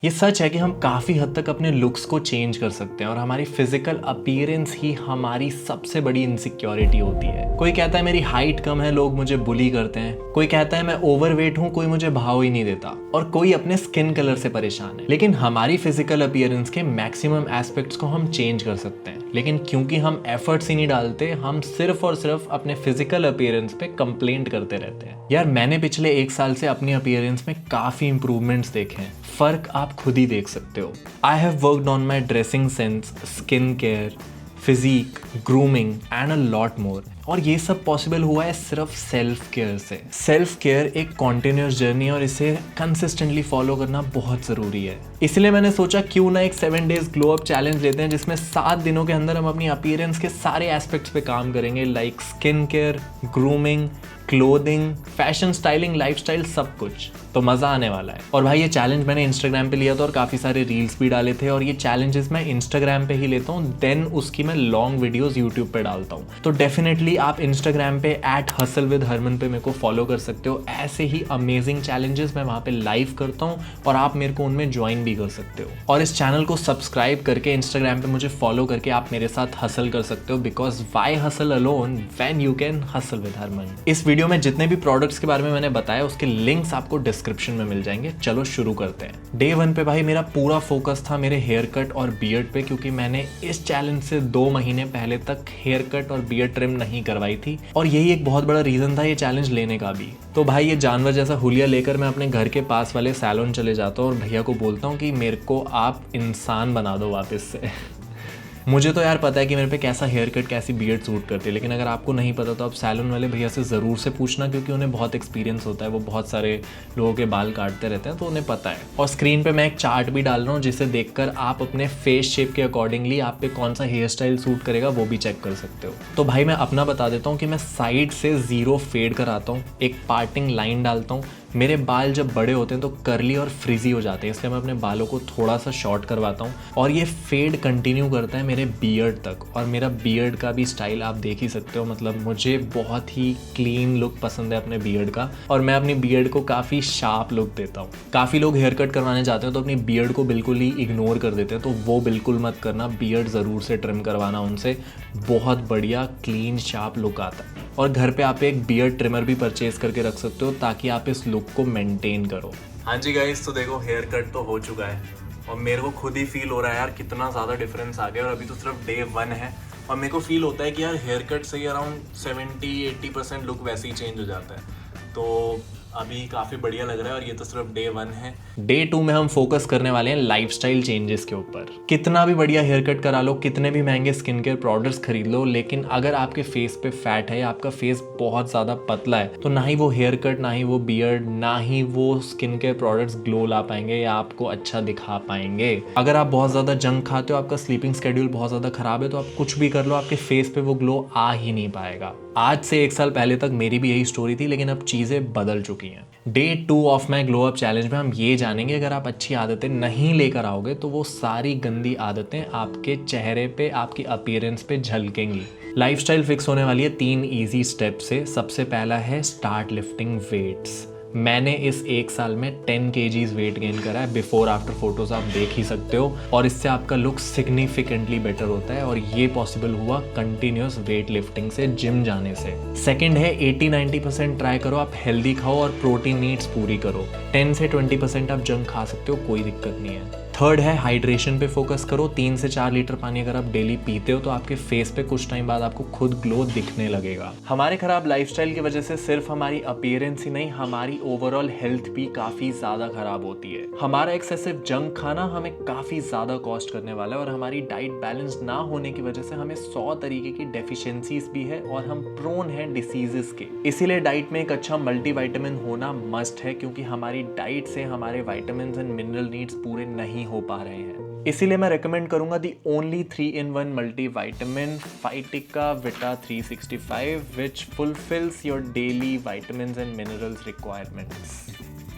ये सच है कि हम काफ़ी हद तक अपने लुक्स को चेंज कर सकते हैं और हमारी फिजिकल अपीयरेंस ही हमारी सबसे बड़ी इनसिक्योरिटी होती है। कोई कहता है मेरी हाइट कम है, लोग मुझे बुली करते हैं। कोई कहता है मैं ओवरवेट हूँ, कोई मुझे भाव ही नहीं देता। और कोई अपने स्किन कलर से परेशान है। लेकिन हमारी फिजिकल अपीयरेंस के मैक्सिमम एस्पेक्ट्स को हम चेंज कर सकते हैं। लेकिन क्योंकि हम एफर्ट्स ही नहीं डालते, हम सिर्फ और सिर्फ अपने फिजिकल अपीयरेंस पे कंप्लेंट करते रहते हैं। यार मैंने पिछले 1 साल से अपनी अपीयरेंस में काफ़ी इंप्रूवमेंट्स देखे हैं। फर्क आप खुद ही देख सकते हो। I have worked on my dressing sense, skin care, physique, grooming and a lot more. और ये सब पॉसिबल हुआ है सिर्फ सेल्फ केयर से। सेल्फ केयर एक कॉन्टिन्यूस जर्नी है और इसे कंसिस्टेंटली फॉलो करना बहुत ज़रूरी है। इसलिए मैंने सोचा क्यों ना एक 7 डेज ग्लो अप चैलेंज लेते हैं, जिसमें 7 दिनों के अंदर हम अपनी अपीयरेंस के सारे एस्पेक्ट्स पे काम करेंगे, like skin care, grooming, clothing, fashion, styling, lifestyle, सब कुछ। तो मज़ा आने वाला है। और भाई ये चैलेंज मैंने इंस्टाग्राम पे लिया था और काफ़ी सारे रील्स भी डाले थे। और ये चैलेंजेस मैं इंस्टाग्राम पे ही लेता हूँ, देन उसकी मैं लॉन्ग वीडियोस यूट्यूब पे डालता हूँ। तो डेफिनेटली आप इंस्टाग्राम पे @hustleWithHarman पे मेरे को फॉलो कर सकते हो। ऐसे ही अमेजिंग चैलेंजेस मैं वहाँ पे लाइव करता हूँ और आप मेरे को उनमें ज्वाइन भी कर सकते हो। और इस चैनल को सब्सक्राइब करके इंस्टाग्राम पे मुझे फॉलो करके आप मेरे साथ हसल कर सकते हो, because why hustle alone when you can hustle with Harman. इस वीडियो में जितने भी प्रोडक्ट्स के बारे में मैंने बताया उसके लिंक्स आपको डिस्क्रिप्शन में मिल जाएंगे। चलो शुरू करते हैं। डे 1 पे भाई मेरा पूरा फोकस था मेरे हेयर कट और बियर्ड पे, क्योंकि मैंने इस चैलेंज से 2 महीने पहले तक हेयर कट और बियर्ड ट्रिम नहीं करवाई थी। और यही एक बहुत बड़ा रीजन था ये चैलेंज लेने का भी। तो भाई ये जानवर जैसा हुलिया लेकर मैं अपने घर के पास वाले सैलून चले जाता हूँ और भैया को बोलता हूँ कि मेरे को आप इंसान बना दो वापस से। मुझे तो यार पता है कि मेरे पे कैसा हेयर कट, कैसी बियर्ड सूट करती है, लेकिन अगर आपको नहीं पता तो आप सैलून वाले भैया से ज़रूर से पूछना, क्योंकि उन्हें बहुत एक्सपीरियंस होता है। वो बहुत सारे लोगों के बाल काटते रहते हैं, तो उन्हें पता है। और स्क्रीन पे मैं एक चार्ट भी डाल रहा हूँ, जिसे देखकर आप अपने फेस शेप के अकॉर्डिंगली आप पे कौन सा हेयर स्टाइल सूट करेगा वो भी चेक कर सकते हो। तो भाई मैं अपना बता देता हूँ कि मैं साइड से 0 फेड कराता हूँ, एक पार्टिंग लाइन डालता हूँ। मेरे बाल जब बड़े होते हैं तो कर्ली और फ्रिजी हो जाते हैं, इसलिए मैं अपने बालों को थोड़ा सा शॉर्ट करवाता हूँ। और ये फेड कंटिन्यू करता है मेरे बियर्ड तक। और मेरा बियर्ड का भी स्टाइल आप देख ही सकते हो, मतलब मुझे बहुत ही क्लीन लुक पसंद है अपने बियर्ड का। और मैं अपनी बियर्ड को काफ़ी शार्प लुक देता हूँ। काफ़ी लोग हेयर कट करवाने जाते हैं तो अपनी बियर्ड को बिल्कुल ही इग्नोर कर देते हैं, तो वो बिल्कुल मत करना। बियर्ड ज़रूर से ट्रिम करवाना उनसे, बहुत बढ़िया क्लीन शार्प लुक आता है। और घर पे आप एक बियर्ड ट्रिमर भी परचेज करके रख सकते हो, ताकि आप इस लुक को मेंटेन करो। हाँ जी गाइस, तो देखो हेयर कट तो हो चुका है और मेरे को खुद ही फील हो रहा है यार कितना ज़्यादा डिफरेंस आ गया। और अभी तो सिर्फ डे 1 है और मेरे को फील होता है कि यार हेयर कट से ही अराउंड 70-80% लुक वैसे ही चेंज हो जाता है। तो अभी काफ़ी बढ़िया लग रहा है और ये तो सिर्फ डे 1 है। डे 2 में हम फोकस करने वाले हैं लाइफस्टाइल चेंजेस के ऊपर। कितना भी बढ़िया हेयर कट करा लो, कितने भी महंगे स्किन केयर प्रोडक्ट्स खरीद लो, लेकिन अगर आपके फेस पे फैट है, आपका फेस बहुत ज़्यादा पतला है, तो ना ही वो हेयर कट, ना ही वो बियर्ड, ना ही वो स्किन केयर प्रोडक्ट्स ग्लो ला पाएंगे या आपको अच्छा दिखा पाएंगे। अगर आप बहुत ज़्यादा जंक खाते हो, आपका स्लीपिंग स्केड्यूल बहुत ज़्यादा खराब है, तो आप कुछ भी कर लो, आपके फेस पे वो ग्लो आ ही नहीं पाएगा। आज से 1 साल पहले तक मेरी भी यही स्टोरी थी, लेकिन अब चीज़ें बदल चुकी हैं। Day 2 of my glow up challenge में हम ये जानेंगे, अगर आप अच्छी आदतें नहीं लेकर आओगे तो वो सारी गंदी आदतें आपके चेहरे पे, आपकी अपीयरेंस पे झलकेंगी। लाइफस्टाइल फिक्स होने वाली है 3 इजी स्टेप से। सबसे पहला है स्टार्ट लिफ्टिंग वेट्स। मैंने इस 1 साल में 10 kgs वेट गेन करा है। बिफोर आफ्टर फोटोज आप देख ही सकते हो, और इससे आपका लुक सिग्निफिकेंटली बेटर होता है। और ये पॉसिबल हुआ कंटिन्यूस वेट लिफ्टिंग से, जिम जाने से। सेकंड है 80-90% ट्राई करो आप हेल्दी खाओ और प्रोटीन नीड्स पूरी करो। 10 से 20% आप जंक खा सकते हो, कोई दिक्कत नहीं है। थर्ड है हाइड्रेशन पे फोकस करो। 3 से 4 लीटर पानी अगर आप डेली पीते हो तो आपके फेस पे कुछ टाइम बाद आपको खुद ग्लो दिखने लगेगा। हमारे खराब लाइफस्टाइल की वजह से सिर्फ हमारी अपीयरेंस ही नहीं, हमारी ओवरऑल हेल्थ भी काफी ज्यादा खराब होती है। हमारा एक्सेसिव जंक खाना हमें काफी ज्यादा कॉस्ट करने वाला है और हमारी डाइट बैलेंस ना होने की वजह से हमें 100 तरीके की डेफिशिएंसीज भी है और हम प्रोन है डिसीजेस के। इसीलिए डाइट में एक अच्छा मल्टीविटामिन होना मस्ट है, क्योंकि हमारी डाइट से हमारे विटामिन्स एंड मिनरल नीड्स पूरे नहीं हो पा रहे हैं। इसीलिए मैं रेकमेंड करूंगा दी ओनली 3-in-1 मल्टीविटामिन फाइटिका vita 365, which fulfills your daily vitamins and minerals requirements.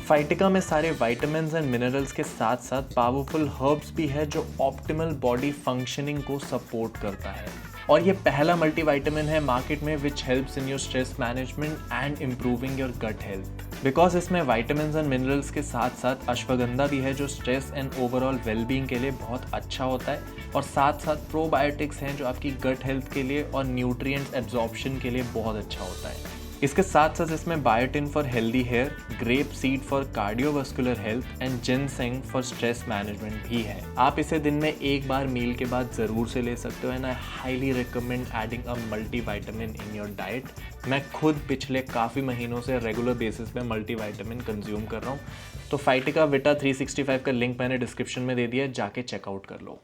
फाइटिका में सारे विटामिन्स एंड मिनरल्स के साथ साथ पावरफुल हर्ब्स भी है, जो ऑप्टिमल बॉडी फंक्शनिंग को सपोर्ट करता है। और ये पहला मल्टीविटामिन है मार्केट में which helps in your stress management and improving your gut health. Because इसमें विटामिन्स एंड मिनरल्स के साथ साथ अश्वगंधा भी है जो स्ट्रेस एंड ओवरऑल वेलबींग के लिए बहुत अच्छा होता है, और साथ साथ प्रोबायोटिक्स हैं जो आपकी गट हेल्थ के लिए और न्यूट्रिएंट्स एब्जॉर्प्शन के लिए बहुत अच्छा होता है। इसके साथ साथ इसमें biotin for healthy hair, grape seed for cardiovascular health and ginseng for stress management भी है। आप इसे दिन में एक बार मील के बाद ज़रूर से ले सकते हो and I highly recommend adding a multivitamin in your diet. मैं खुद पिछले काफ़ी महीनों से रेगुलर बेसिस पे मल्टीविटामिन कंज्यूम कर रहा हूँ, तो फाइटिका विटा 365 का लिंक मैंने डिस्क्रिप्शन में दे दिया है, जाके चेकआउट कर लो।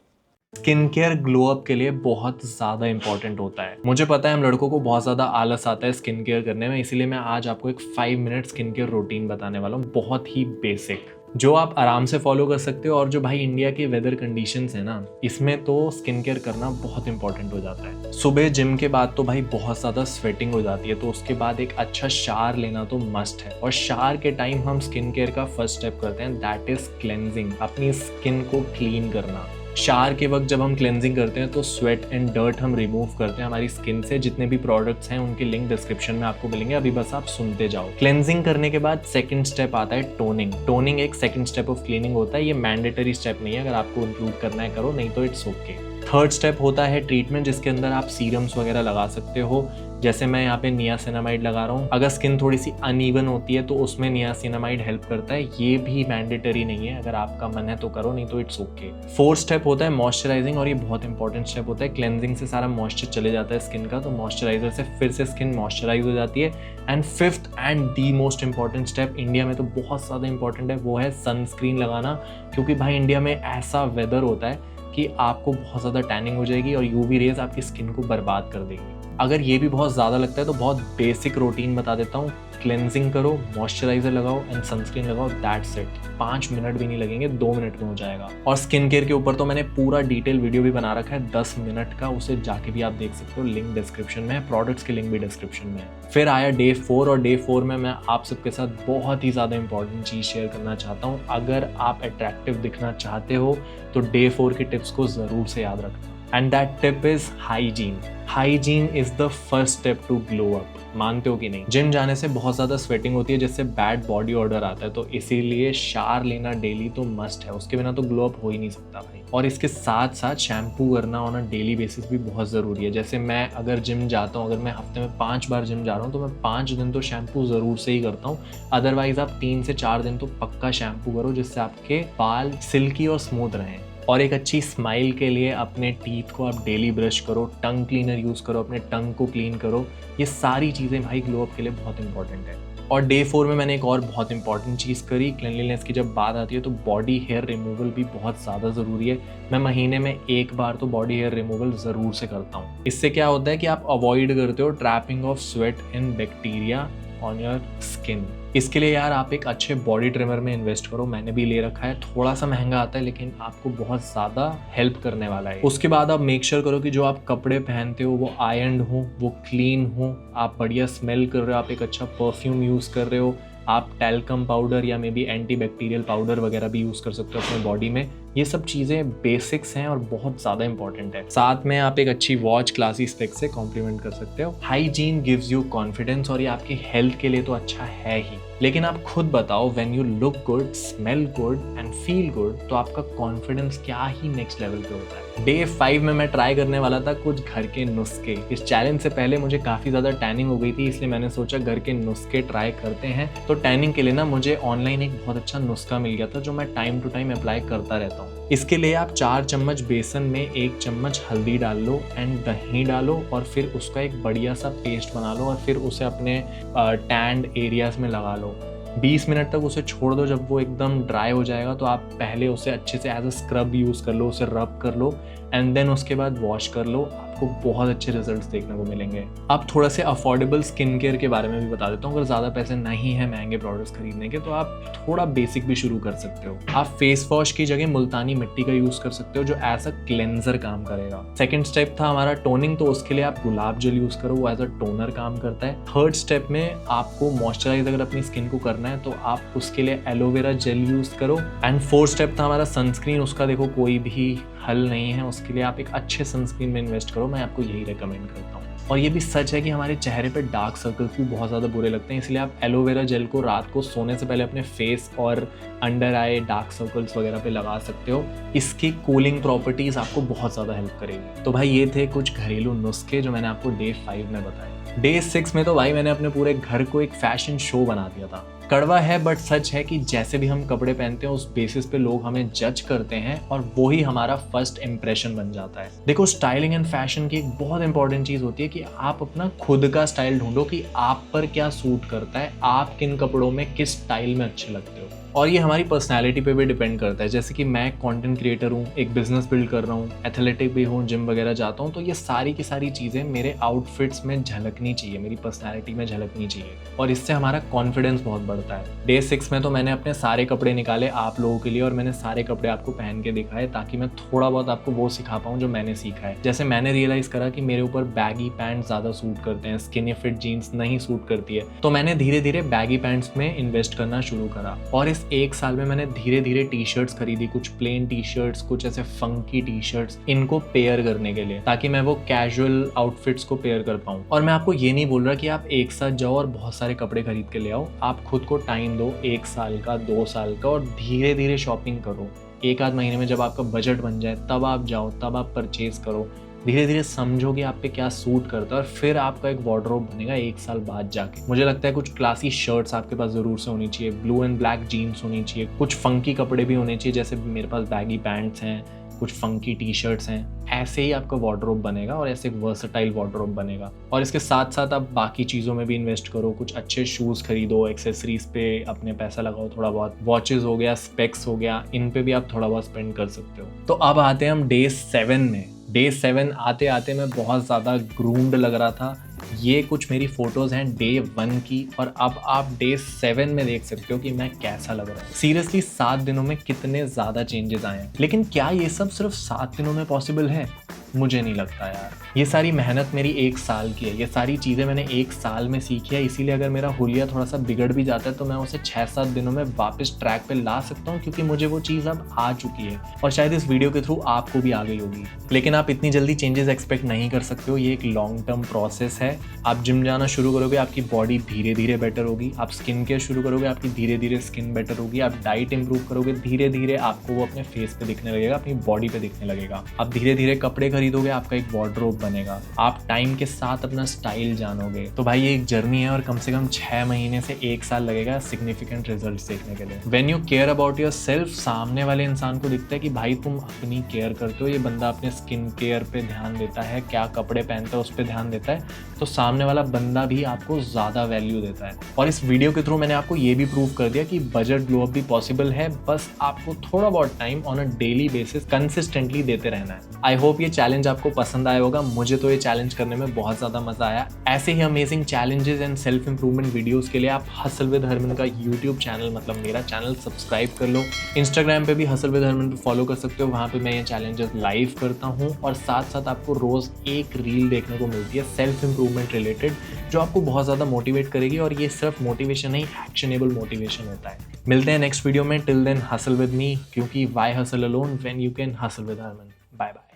स्किन केयर ग्लो अप के लिए बहुत ज़्यादा इंपॉर्टेंट होता है। मुझे पता है हम लड़कों को बहुत ज़्यादा आलस आता है स्किन केयर करने में, इसीलिए मैं आज आपको एक 5 मिनट स्किन केयर रूटीन बताने वाला हूँ, बहुत ही बेसिक, जो आप आराम से फॉलो कर सकते हो। और जो भाई इंडिया के वेदर कंडीशंस है ना, इसमें तो स्किन केयर करना बहुत इंपॉर्टेंट हो जाता है। सुबह जिम के बाद तो भाई बहुत ज़्यादा स्वेटिंग हो जाती है, तो उसके बाद एक अच्छा शावर लेना तो मस्ट है। और शावर के टाइम हम स्किन केयर का फर्स्ट स्टेप करते हैं, दैट इज क्लेंजिंग, अपनी स्किन को क्लीन करना। शावर के वक्त जब हम क्लेंजिंग करते हैं तो स्वेट एंड डर्ट हम रिमूव करते हैं हमारी स्किन से। जितने भी प्रोडक्ट्स हैं उनके लिंक डिस्क्रिप्शन में आपको मिलेंगे, अभी बस आप सुनते जाओ। क्लेंजिंग करने के बाद सेकंड स्टेप आता है टोनिंग। टोनिंग एक सेकंड स्टेप ऑफ क्लीनिंग होता है, ये मैंडेटरी स्टेप नहीं है, अगर आपको इंक्लूड करना है करो, नहीं तो इट्स ओके। थर्ड स्टेप होता है ट्रीटमेंट, जिसके अंदर आप सीरम्स वगैरह लगा सकते हो, जैसे मैं यहाँ पे नियासिनामाइड लगा रहा हूँ। अगर स्किन थोड़ी सी अनइवन होती है तो उसमें नियासिनामाइड हेल्प करता है, ये भी मैंडेटरी नहीं है, अगर आपका मन है तो करो, नहीं तो इट्स ओके। फोर्थ स्टेप होता है मॉइस्चराइजिंग, और ये बहुत इंपॉर्टेंट स्टेप होता है। क्लेंजिंग से सारा मॉइस्चर चले जाता है स्किन का, तो मॉइस्चराइजर से फिर से स्किन मॉइस्चराइज हो जाती है। And fifth and the most important step, India में तो बहुत ज़्यादा इंपॉर्टेंट है, वो है सनस्क्रीन लगाना। क्योंकि भाई इंडिया में ऐसा वेदर होता है कि आपको बहुत ज़्यादा टैनिंग हो जाएगी और यूवी रेज आपकी स्किन को बर्बाद कर देगी। अगर ये भी बहुत ज़्यादा लगता है तो बहुत बेसिक रूटीन बता देता हूँ, क्लेंजिंग करो, मॉइस्चराइजर लगाओ एंड सनस्क्रीन लगाओ, दैट्स इट। 5 मिनट भी नहीं लगेंगे, 2 मिनट में हो जाएगा। और स्किन केयर के ऊपर तो मैंने पूरा डिटेल वीडियो भी बना रखा है 10 मिनट का, उसे जाके भी आप देख सकते हो, लिंक डिस्क्रिप्शन में है, प्रोडक्ट्स के लिंक भी डिस्क्रिप्शन में है। फिर आया डे 4, और डे 4 में मैं आप सबके साथ बहुत ही ज़्यादा इंपॉर्टेंट चीज़ शेयर करना चाहता हूँ। अगर आप अट्रैक्टिव दिखना चाहते हो तो डे 4 की टिप्स को ज़रूर से याद रखना, and that tip is hygiene. Hygiene is the first step to glow up. मानते हो कि नहीं? जिम जाने से बहुत ज़्यादा स्वेटिंग होती है जिससे बैड बॉडी ऑर्डर आता है, तो इसीलिए शावर लेना डेली तो मस्ट है, उसके बिना तो ग्लो अप हो ही नहीं सकता भाई। और इसके साथ साथ शैम्पू करना ऑन अ डेली बेसिस भी बहुत ज़रूरी है। जैसे मैं अगर जिम जाता हूँ, अगर मैं हफ्ते में 5 बार जिम जा रहा हूँ तो मैं 5 दिन तो शैम्पू ज़रूर से ही करता हूँ। अदरवाइज आप 3 से 4 दिन तो पक्का शैम्पू करो, जिससे आपके बाल सिल्की और स्मूथ रहें। और एक अच्छी स्माइल के लिए अपने टीथ को आप डेली ब्रश करो, टंग क्लीनर यूज़ करो, अपने टंग को क्लीन करो। ये सारी चीज़ें भाई ग्लो अप के लिए बहुत इंपॉर्टेंट है। और डे 4 में मैंने एक और बहुत इंपॉर्टेंट चीज़ करी, क्लीनलीनेस की जब बात आती है तो बॉडी हेयर रिमूवल भी बहुत ज़्यादा ज़रूरी है। मैं महीने में 1 बार तो बॉडी हेयर रिमूवल ज़रूर से करता हूँ। इससे क्या होता है कि आप अवॉइड करते हो trapping of sweat and bacteria on your skin. इसके लिए यार आप एक अच्छे बॉडी ट्रिमर में इन्वेस्ट करो, मैंने भी ले रखा है, थोड़ा सा महंगा आता है लेकिन आपको बहुत ज़्यादा हेल्प करने वाला है। उसके बाद आप मेक श्योर करो कि जो आप कपड़े पहनते हो वो आयरन्ड हो, वो क्लीन हो, आप बढ़िया स्मेल कर रहे हो, आप एक अच्छा परफ्यूम यूज़ कर रहे हो, आप टैल्कम पाउडर या may be anti bacterial powder वगैरह भी यूज़ कर सकते हो अपने बॉडी में। ये सब चीज़ें बेसिक्स हैं और बहुत ज़्यादा इंपॉर्टेंट है। साथ में आप एक अच्छी वॉच क्लासी स्पेक से कॉम्प्लीमेंट कर सकते हो। हाइजीन गिव्स यू कॉन्फिडेंस, और ये आपकी हेल्थ के लिए तो अच्छा है ही, लेकिन आप खुद बताओ, when you look good, smell good and feel good, तो आपका कॉन्फिडेंस क्या ही नेक्स्ट लेवल पे होता है। डे 5 में मैं ट्राई करने वाला था कुछ घर के नुस्खे। इस चैलेंज से पहले मुझे काफ़ी ज़्यादा टैनिंग हो गई थी, इसलिए मैंने सोचा घर के नुस्खे ट्राई करते हैं। तो टैनिंग के लिए ना मुझे ऑनलाइन एक बहुत अच्छा नुस्खा मिल गया था जो मैं टाइम टू टाइम अप्लाई करता रहता हूँ। इसके लिए आप 4 चम्मच बेसन में 1 चम्मच हल्दी डाल लो एंड दही डालो, और फिर उसका एक बढ़िया सा पेस्ट बना लो, और फिर उसे अपने टैंड एरियाज में लगा लो। 20 मिनट तक उसे छोड़ दो। जब वो एकदम ड्राई हो जाएगा तो आप पहले उसे अच्छे से एज अ स्क्रब यूज़ कर लो, उसे रब कर लो एंड देन उसके बाद वॉश कर लो। आपको बहुत अच्छे रिजल्ट्स देखने को मिलेंगे। अब थोड़ा से अफोर्डेबल स्किन केयर के बारे में भी बता देता हूँ। अगर ज़्यादा पैसे नहीं है महंगे प्रोडक्ट्स खरीदने के तो आप थोड़ा बेसिक भी शुरू कर सकते हो। आप फेस वॉश की जगह मुल्तानी मिट्टी का यूज़ कर सकते हो जो एज अ क्लेंजर काम करेगा। सेकेंड स्टेप था हमारा टोनिंग, तो उसके लिए आप गुलाब जल यूज़ करो, वो एज अ टोनर काम करता है। थर्ड स्टेप में आपको मॉइस्चराइज अगर अपनी स्किन को करना है तो आप उसके लिए एलोवेरा जेल यूज़ करो। एंड फोर्थ स्टेप था हमारा सनस्क्रीन, उसका देखो कोई भी हल नहीं है, उसके लिए आप एक अच्छे सनस्क्रीन में इन्वेस्ट करो। मैं आपको यही रिकमेंड करता हूँ। और ये भी सच है कि हमारे चेहरे पे डार्क सर्कल्स भी बहुत ज़्यादा बुरे लगते हैं, इसलिए आप एलोवेरा जेल को रात को सोने से पहले अपने फेस और अंडर आई डार्क सर्कल्स वगैरह पे लगा सकते हो। इसकी कूलिंग प्रॉपर्टीज़ आपको बहुत ज़्यादा हेल्प करेगी। तो भाई ये थे कुछ घरेलू नुस्खे जो मैंने आपको डे 5 में बताए। डे 6 में तो भाई मैंने अपने पूरे घर को एक फैशन शो बना दिया था। कड़वा है बट सच है कि जैसे भी हम कपड़े पहनते हैं उस बेसिस पे लोग हमें जज करते हैं और वो ही हमारा फर्स्ट इंप्रेशन बन जाता है। देखो, स्टाइलिंग एंड फैशन की एक बहुत इंपॉर्टेंट चीज़ होती है कि आप अपना खुद का स्टाइल ढूंढो कि आप पर क्या सूट करता है, आप किन कपड़ों में किस स्टाइल में अच्छे लगते हो। और ये हमारी पर्सनैलिटी पे भी डिपेंड करता है। जैसे कि मैं कंटेंट क्रिएटर हूँ, एक बिजनेस बिल्ड कर रहा हूँ, एथलेटिक भी हूँ, जिम वगैरह जाता हूँ, तो ये सारी की सारी चीज़ें मेरे आउटफिट्स में झलकनी चाहिए, मेरी पर्सनैलिटी में झलकनी चाहिए और इससे हमारा कॉन्फिडेंस बहुत बढ़ता है। डे 6 में तो मैंने अपने सारे कपड़े निकाले आप लोगों के लिए और मैंने सारे कपड़े आपको पहन के दिखाए ताकि मैं थोड़ा बहुत आपको वो सिखा पाऊँ जो मैंने सीखा है। जैसे मैंने रियलाइज़ करा कि मेरे ऊपर बैगी पैंट ज़्यादा सूट करते हैं, स्किनी फिट जीन्स नहीं सूट करती है, तो मैंने धीरे धीरे बैगी पैंट्स में इन्वेस्ट करना शुरू करा। और इस 1 साल में मैंने धीरे धीरे टी शर्ट्स खरीदी, कुछ प्लेन टी शर्ट्स, कुछ ऐसे फंकी टी शर्ट्स, इनको पेयर करने के लिए, ताकि मैं वो कैजुअल आउटफिट्स को पेयर कर पाऊँ। और मैं आपको ये नहीं बोल रहा कि आप एक साथ जाओ और बहुत सारे कपड़े खरीद के ले आओ। आप खुद को टाइम दो, 1 साल का, 2 साल का, और धीरे धीरे शॉपिंग करो। 1 आध महीने में जब आपका बजट बन जाए तब आप जाओ, तब आप परचेज करो। धीरे धीरे समझो कि आप पे क्या सूट करता है और फिर आपका एक वार्डरोब बनेगा 1 साल बाद जाके। मुझे लगता है कुछ क्लासी शर्ट्स आपके पास ज़रूर से होनी चाहिए, ब्लू एंड ब्लैक जीन्स होनी चाहिए, कुछ फंकी कपड़े भी होने चाहिए, जैसे मेरे पास बैगी पैंट्स हैं, कुछ फंकी टी शर्ट्स हैं। ऐसे ही आपका वार्डरोब बनेगा और ऐसे एक वर्सेटाइल वार्डरोब बनेगा। और इसके साथ साथ आप बाकी चीज़ों में भी इन्वेस्ट करो, कुछ अच्छे शूज़ खरीदो, एक्सेसरीज पे अपने पैसा लगाओ थोड़ा बहुत, वॉचेस हो गया, स्पेक्स हो गया, इन पे भी आप थोड़ा बहुत स्पेंड कर सकते हो। तो अब आते हैं हम डे 7 में। डे 7 आते आते मैं बहुत ज़्यादा ग्रूम्ड लग रहा था। ये कुछ मेरी फोटोज़ हैं डे 1 की और अब आप डे 7 में देख सकते हो कि मैं कैसा लग रहा हूँ। सीरियसली 7 दिनों में कितने ज़्यादा चेंजेस आए हैं। लेकिन क्या ये सब सिर्फ 7 दिनों में पॉसिबल है? मुझे नहीं लगता यार। ये सारी मेहनत मेरी 1 साल की है, ये सारी चीज़ें मैंने 1 साल में सीखी है। इसीलिए अगर मेरा हुलिया थोड़ा सा बिगड़ भी जाता है तो मैं उसे 6-7 दिनों में वापस ट्रैक पे ला सकता हूँ, क्योंकि मुझे वो चीज़ अब आ चुकी है और शायद इस वीडियो के थ्रू आपको भी आ गई होगी। लेकिन आप इतनी जल्दी चेंजेस एक्सपेक्ट नहीं कर सकते हो, ये एक लॉन्ग टर्म प्रोसेस है। आप जिम जाना शुरू करोगे, आपकी बॉडी धीरे धीरे बेटर होगी। आप स्किन केयर शुरू करोगे, आपकी धीरे धीरे स्किन बेटर होगी। आप डाइट इंप्रूव करोगे, धीरे धीरे आपको वो अपने फेस पे दिखने लगेगा, अपनी बॉडी पे दिखने लगेगा। आप धीरे धीरे कपड़े खरीदोगे, आपका एक वार्डरोब बनेगा। आप टाइम के साथ अपना स्टाइल जानोगे। तो भाई ये एक जर्नी है और कम से कम 6 महीने से 1 साल लगेगा सिग्निफिकेंट रिजल्ट्स देखने के लिए। When you care about your self, सामने वाले इंसान को दिखता है कि भाई तुम अपनी केयर करते हो, ये बंदा अपने स्किन केयर पे ध्यान देता है, क्या कपड़े पहनता है उस पर ध्यान देता है, तो सामने वाला बंदा भी आपको ज़्यादा वैल्यू देता है। और इस वीडियो के थ्रू मैंने आपको ये भी प्रूव कर दिया कि बजट ग्लो अप भी पॉसिबल है, बस आपको थोड़ा बहुत time on a daily basis consistently देते रहना है। आई होप ये चैलेंज आपको पसंद आया होगा। मुझे तो ये चैलेंज करने में बहुत ज़्यादा मज़ा आया। ऐसे ही amazing challenges and self improvement videos के लिए आप हसल विद हरमन का यूट्यूब चैनल, मतलब मेरा चैनल, सब्सक्राइब कर लो। इंस्टाग्राम पे भी हसल विद हरमन पे फॉलो कर सकते हो, वहाँ पे मैं ये चैलेंजेस लाइव करता हूँ और साथ साथ आपको रोज़ एक रील देखने को मिलती है सेल्फ इंप्रूवमेंट रिलेटेड, जो आपको बहुत ज़्यादा मोटिवेट करेगी। और ये सिर्फ मोटिवेशन नहीं, एक्शनेबल मोटिवेशन होता है। मिलते हैं नेक्स्ट वीडियो में। Till then hustle with me, क्योंकि why hustle alone when you can hustle with Harman. Bye bye.